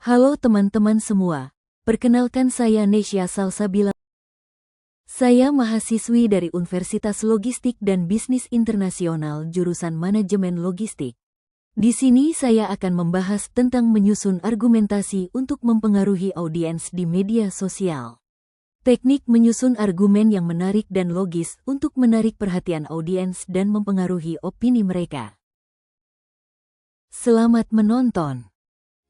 Halo teman-teman semua, perkenalkan saya Nesya Salsabila. Saya mahasiswi dari Universitas Logistik dan Bisnis Internasional jurusan Manajemen Logistik. Di sini saya akan membahas tentang menyusun argumentasi untuk mempengaruhi audiens di media sosial. Teknik menyusun argumen yang menarik dan logis untuk menarik perhatian audiens dan mempengaruhi opini mereka. Selamat menonton!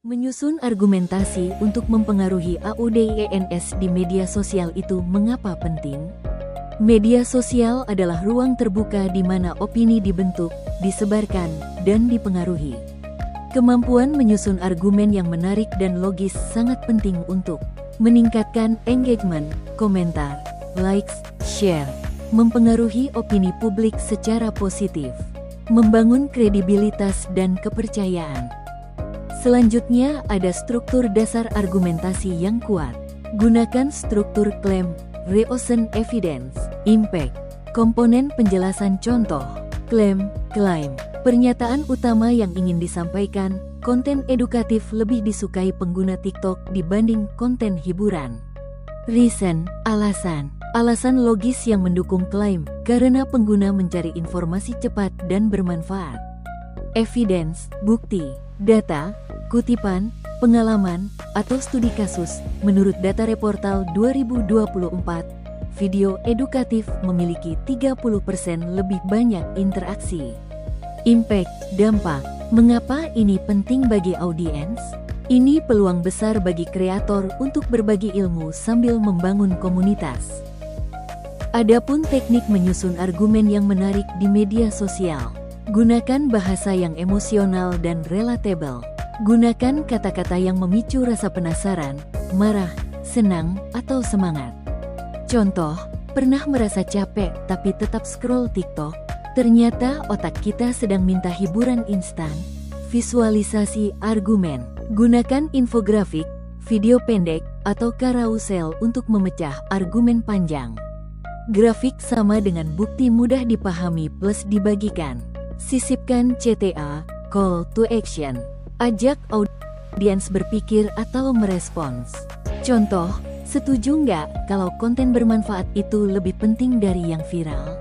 Menyusun argumentasi untuk mempengaruhi audiens di media sosial itu mengapa penting? Media sosial adalah ruang terbuka di mana opini dibentuk, disebarkan, dan dipengaruhi. Kemampuan menyusun argumen yang menarik dan logis sangat penting untuk meningkatkan engagement, komentar, likes, share, mempengaruhi opini publik secara positif, membangun kredibilitas dan kepercayaan. Selanjutnya ada struktur dasar argumentasi yang kuat. Gunakan struktur klaim, reason evidence, impact, komponen penjelasan contoh, klaim, pernyataan utama yang ingin disampaikan, konten edukatif lebih disukai pengguna TikTok dibanding konten hiburan. Reason, alasan logis yang mendukung klaim, karena pengguna mencari informasi cepat dan bermanfaat. Evidence, bukti, data, kutipan, pengalaman, atau studi kasus. Menurut data Reportal 2024, video edukatif memiliki 30% lebih banyak interaksi. Impact, dampak. Mengapa ini penting bagi audiens? Ini peluang besar bagi kreator untuk berbagi ilmu sambil membangun komunitas. Adapun teknik menyusun argumen yang menarik di media sosial. Gunakan bahasa yang emosional dan relatable. Gunakan kata-kata yang memicu rasa penasaran, marah, senang, atau semangat. Contoh, pernah merasa capek tapi tetap scroll TikTok? Ternyata otak kita sedang minta hiburan instan. Visualisasi argumen. Gunakan infografik, video pendek, atau carousel untuk memecah argumen panjang. Grafik sama dengan bukti mudah dipahami plus dibagikan. Sisipkan CTA, call to action. Ajak audiens berpikir atau merespons. Contoh, setuju nggak kalau konten bermanfaat itu lebih penting dari yang viral?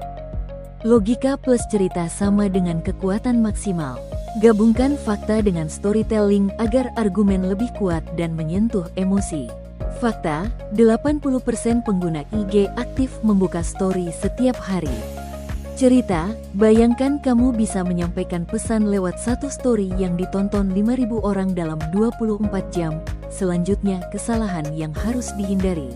Logika plus cerita sama dengan kekuatan maksimal. Gabungkan fakta dengan storytelling agar argumen lebih kuat dan menyentuh emosi. Fakta, 80% pengguna IG aktif membuka story setiap hari. Cerita, bayangkan kamu bisa menyampaikan pesan lewat satu story yang ditonton 5.000 orang dalam 24 jam. Selanjutnya, kesalahan yang harus dihindari.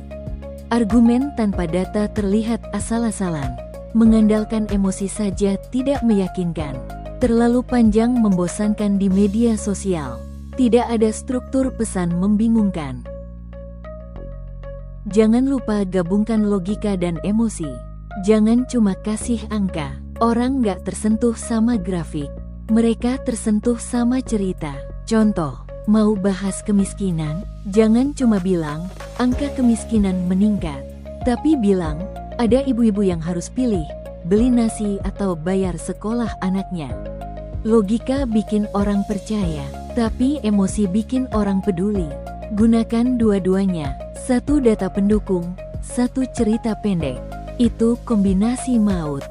Argumen tanpa data terlihat asal-asalan. Mengandalkan emosi saja tidak meyakinkan. Terlalu panjang membosankan di media sosial. Tidak ada struktur pesan membingungkan. Jangan lupa gabungkan logika dan emosi. Jangan cuma kasih angka. Orang nggak tersentuh sama grafik. Mereka tersentuh sama cerita. Contoh, mau bahas kemiskinan? Jangan cuma bilang, angka kemiskinan meningkat. Tapi bilang, ada ibu-ibu yang harus pilih, beli nasi atau bayar sekolah anaknya. Logika bikin orang percaya, tapi emosi bikin orang peduli. Gunakan dua-duanya. Satu data pendukung, satu cerita pendek. Itu kombinasi maut.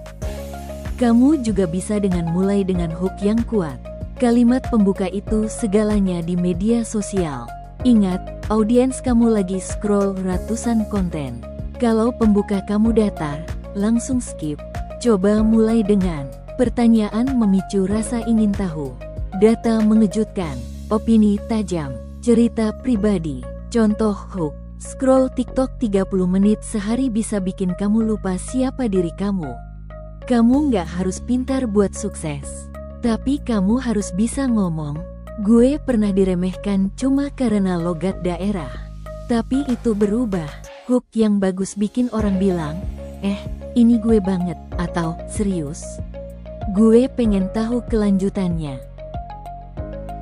Kamu juga bisa dengan mulai dengan hook yang kuat. Kalimat pembuka itu segalanya di media sosial. Ingat, audiens kamu lagi scroll ratusan konten. Kalau pembuka kamu datar, langsung skip. Coba mulai dengan pertanyaan memicu rasa ingin tahu, data mengejutkan, opini tajam, cerita pribadi. Contoh hook. Scroll TikTok 30 menit sehari bisa bikin kamu lupa siapa diri kamu. Kamu nggak harus pintar buat sukses. Tapi kamu harus bisa ngomong, gue pernah diremehkan cuma karena logat daerah. Tapi itu berubah. Hook yang bagus bikin orang bilang, ini gue banget, atau serius? Gue pengen tahu kelanjutannya.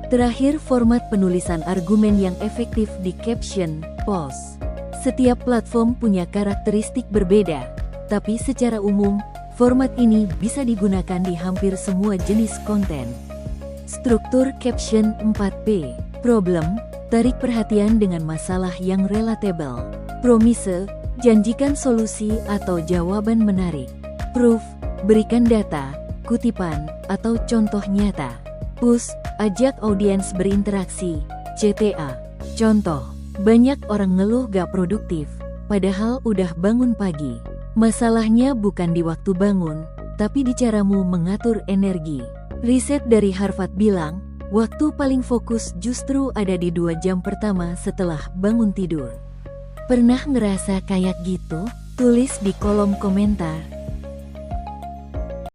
Terakhir, format penulisan argumen yang efektif di caption, post. Setiap platform punya karakteristik berbeda, tapi secara umum, format ini bisa digunakan di hampir semua jenis konten. Struktur caption 4P. Problem, Tarik perhatian dengan masalah yang relatable. Promise, janjikan solusi atau jawaban menarik. Proof, berikan data, kutipan, atau contoh nyata. Push, ajak audiens berinteraksi. CTA, contoh, banyak orang ngeluh gak produktif, padahal udah bangun pagi. Masalahnya bukan di waktu bangun, tapi di caramu mengatur energi. Riset dari Harvard bilang, waktu paling fokus justru ada di 2 jam pertama setelah bangun tidur. Pernah ngerasa kayak gitu? Tulis di kolom komentar.